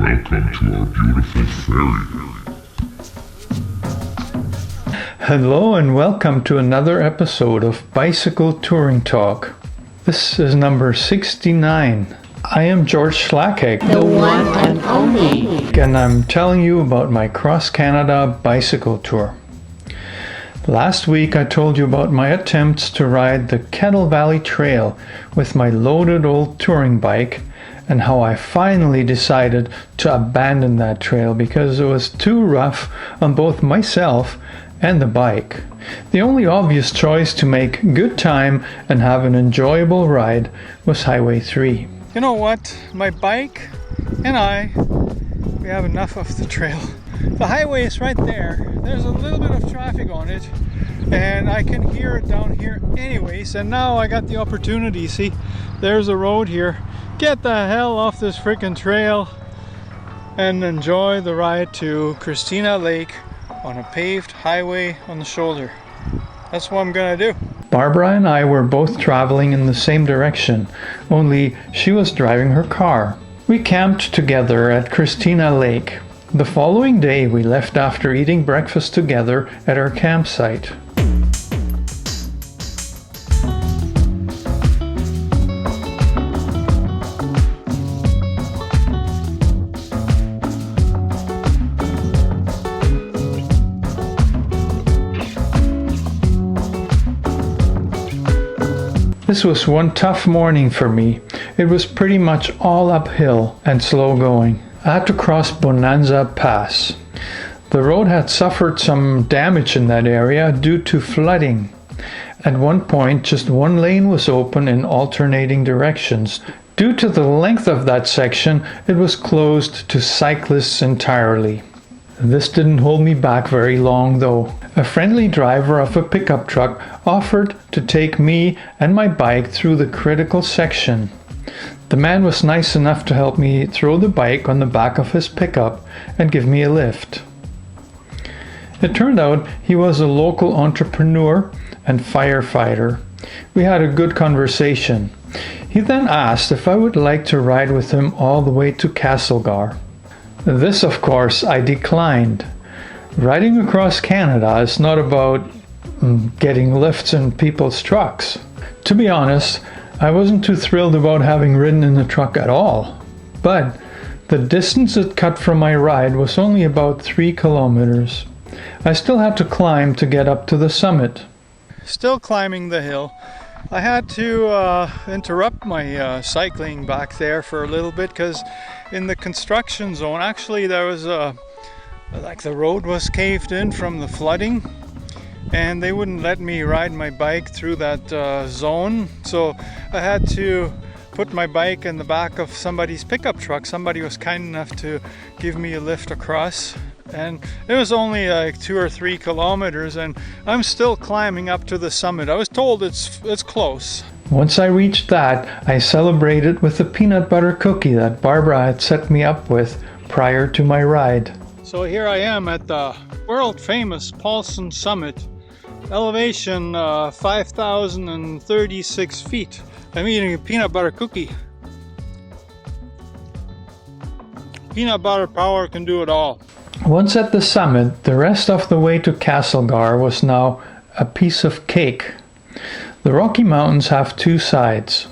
Welcome to our beautiful ferry. Hello and welcome to another episode of Bicycle Touring Talk. This is number 69. I am George Schlacek, the one and only, and I'm telling you about my cross-Canada bicycle tour. Last week I told you about my attempts to ride the Kettle Valley Trail with my loaded old touring bike and how I finally decided to abandon that trail because it was too rough on both myself and the bike. The only obvious choice to make good time and have an enjoyable ride was Highway 3. You know what? My bike and I, we have enough of the trail. The highway is right there. There's a little bit of traffic on it and I can hear it down here anyways, and now I got the opportunity. See, there's a road here. Get the hell off this freaking trail and enjoy the ride to Christina Lake on a paved highway on the shoulder. That's what I'm gonna do. Barbara and I were both traveling in the same direction, only she was driving her car. We camped together at Christina Lake. The following day we left after eating breakfast together at our campsite. This was one tough morning for me. It was pretty much all uphill and slow going. I had to cross Bonanza Pass. The road had suffered some damage in that area due to flooding. At one point, just one lane was open in alternating directions. Due to the length of that section, it was closed to cyclists entirely. This didn't hold me back very long though. A friendly driver of a pickup truck offered to take me and my bike through the critical section. The man was nice enough to help me throw the bike on the back of his pickup and give me a lift. It turned out he was a local entrepreneur and firefighter. We had a good conversation. He then asked if I would like to ride with him all the way to Castlegar. This, of course, I declined. Riding across Canada is not about getting lifts in people's trucks. To be honest, I wasn't too thrilled about having ridden in the truck at all. But the distance it cut from my ride was only about 3 kilometers. I still had to climb to get up to the summit. Still climbing the hill. I had to interrupt my cycling back there for a little bit because in the construction zone, actually there was like the road was caved in from the flooding and they wouldn't let me ride my bike through that zone. So I had to put my bike in the back of somebody's pickup truck. Somebody was kind enough to give me a lift across. And it was only like 2 or 3 kilometers and I'm still climbing up to the summit. I was told it's close. Once I reached that, I celebrated with a peanut butter cookie that Barbara had set me up with prior to my ride. So here I am at the world famous Paulson Summit, elevation 5,036 feet. I'm eating a peanut butter cookie. Peanut butter power can do it all. Once at the summit, the rest of the way to Castlegar was now a piece of cake. The Rocky Mountains have two sides.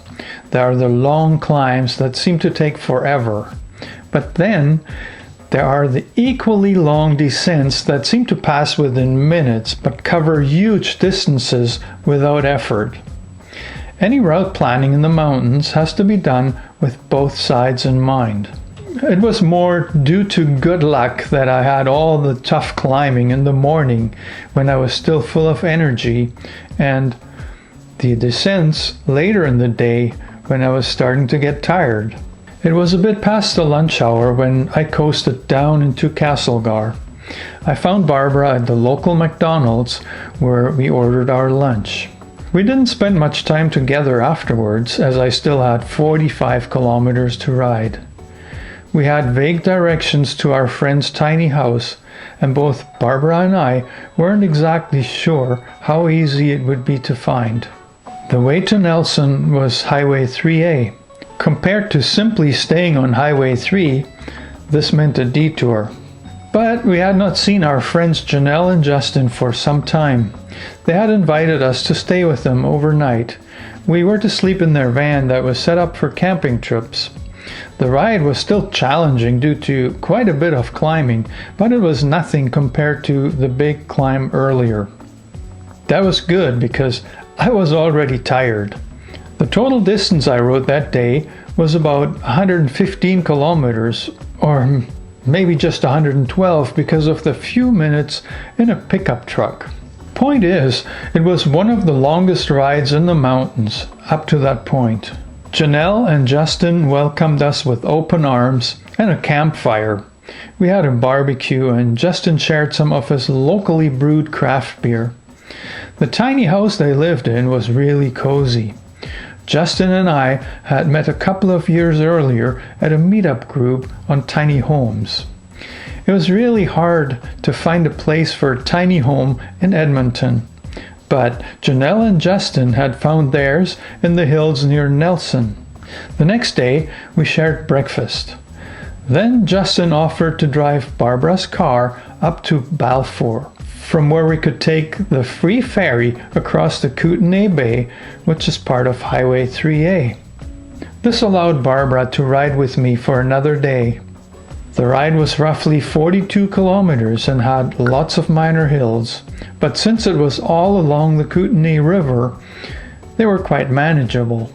There are the long climbs that seem to take forever, but then there are the equally long descents that seem to pass within minutes but cover huge distances without effort. Any route planning in the mountains has to be done with both sides in mind. It was more due to good luck that I had all the tough climbing in the morning when I was still full of energy, and the descents later in the day when I was starting to get tired. It was a bit past the lunch hour when I coasted down into Castlegar. I found Barbara at the local McDonald's where we ordered our lunch. We didn't spend much time together afterwards as I still had 45 kilometers to ride. We had vague directions to our friend's tiny house, and both Barbara and I weren't exactly sure how easy it would be to find. The way to Nelson was Highway 3A. Compared to simply staying on Highway 3, This meant a detour. But we had not seen our friends Janelle and Justin for some time. They had invited us to stay with them overnight. We were to sleep in their van that was set up for camping trips. The ride was still challenging due to quite a bit of climbing, but it was nothing compared to the big climb earlier. That was good because I was already tired. The total distance I rode that day was about 115 kilometers, or maybe just 112 because of the few minutes in a pickup truck. Point is, it was one of the longest rides in the mountains up to that point. Janelle and Justin welcomed us with open arms and a campfire. We had a barbecue and Justin shared some of his locally brewed craft beer. The tiny house they lived in was really cozy. Justin and I had met a couple of years earlier at a meetup group on tiny homes. It was really hard to find a place for a tiny home in Edmonton, but Janelle and Justin had found theirs in the hills near Nelson. The next day, we shared breakfast. Then Justin offered to drive Barbara's car up to Balfour, from where we could take the free ferry across the Kootenay Bay, which is part of Highway 3A. This allowed Barbara to ride with me for another day. The ride was roughly 42 kilometers and had lots of minor hills, but since it was all along the Kootenay River, they were quite manageable.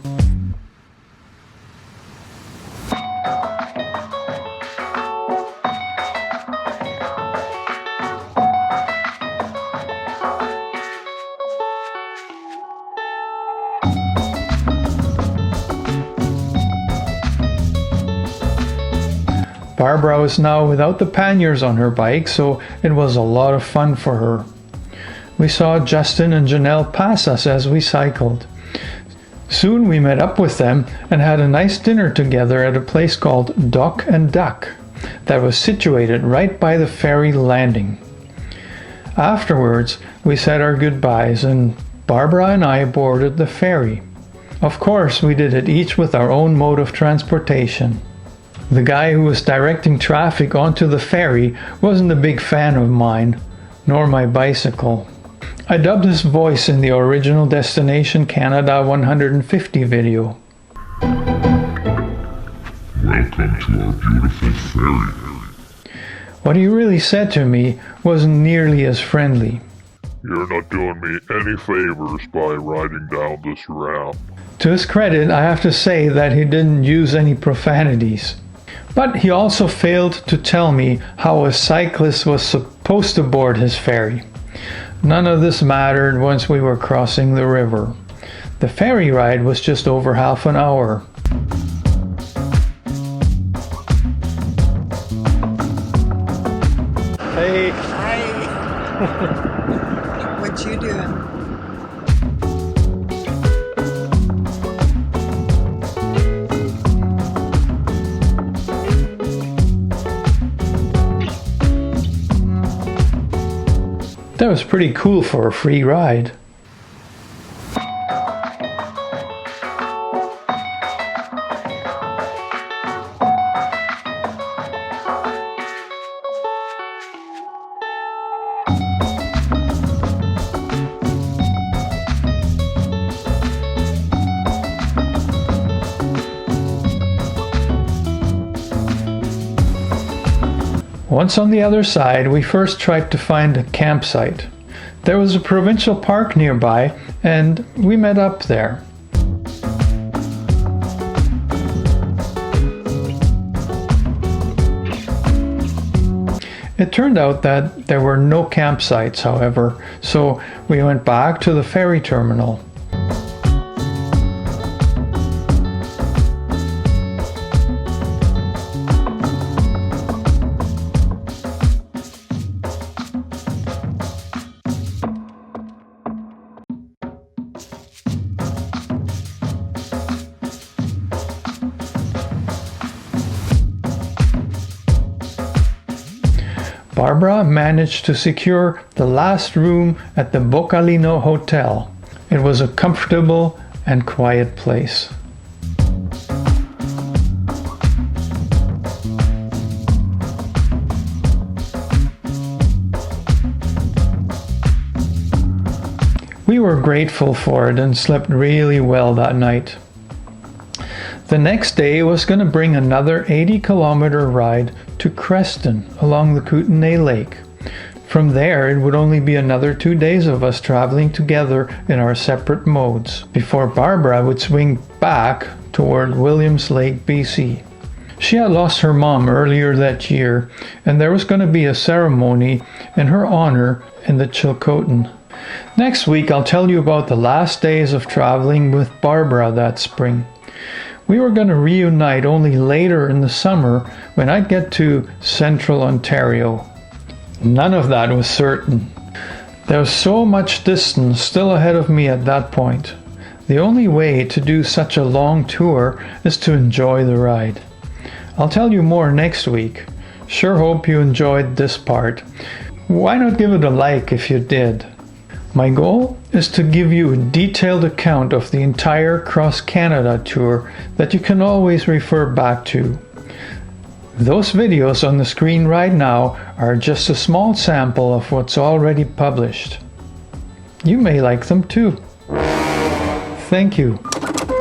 Barbara was now without the panniers on her bike, so it was a lot of fun for her. We saw Justin and Janelle pass us as we cycled. Soon we met up with them and had a nice dinner together at a place called Duck and Duck that was situated right by the ferry landing. Afterwards, we said our goodbyes and Barbara and I boarded the ferry. Of course, we did it each with our own mode of transportation. The guy who was directing traffic onto the ferry wasn't a big fan of mine, nor my bicycle. I dubbed his voice in the original Destination Canada 150 video. Welcome to our beautiful ferry. What he really said to me wasn't nearly as friendly. You're not doing me any favors by riding down this ramp. To his credit, I have to say that he didn't use any profanities. But he also failed to tell me how a cyclist was supposed to board his ferry. None of this mattered once we were crossing the river. The ferry ride was just over half an hour. Hey. Hi. What you doing? That was pretty cool for a free ride. Once on the other side, we first tried to find a campsite. There was a provincial park nearby, and we met up there. It turned out that there were no campsites, however, so we went back to the ferry terminal. Barbara managed to secure the last room at the Boccalino Hotel. It was a comfortable and quiet place. were grateful for it and slept really well that night. The next day was going to bring another 80-kilometer ride to Creston along the Kootenay Lake. From there, it would only be another 2 days of us traveling together in our separate modes, before Barbara would swing back toward Williams Lake, BC. She had lost her mom earlier that year, and there was going to be a ceremony in her honor in the Chilcotin. Next week, I'll tell you about the last days of traveling with Barbara that spring. We were going to reunite only later in the summer when I'd get to Central Ontario. None of that was certain. There was so much distance still ahead of me at that point. The only way to do such a long tour is to enjoy the ride. I'll tell you more next week. Sure hope you enjoyed this part. Why not give it a like if you did? My goal is to give you a detailed account of the entire Cross Canada tour that you can always refer back to. Those videos on the screen right now are just a small sample of what's already published. You may like them too. Thank you.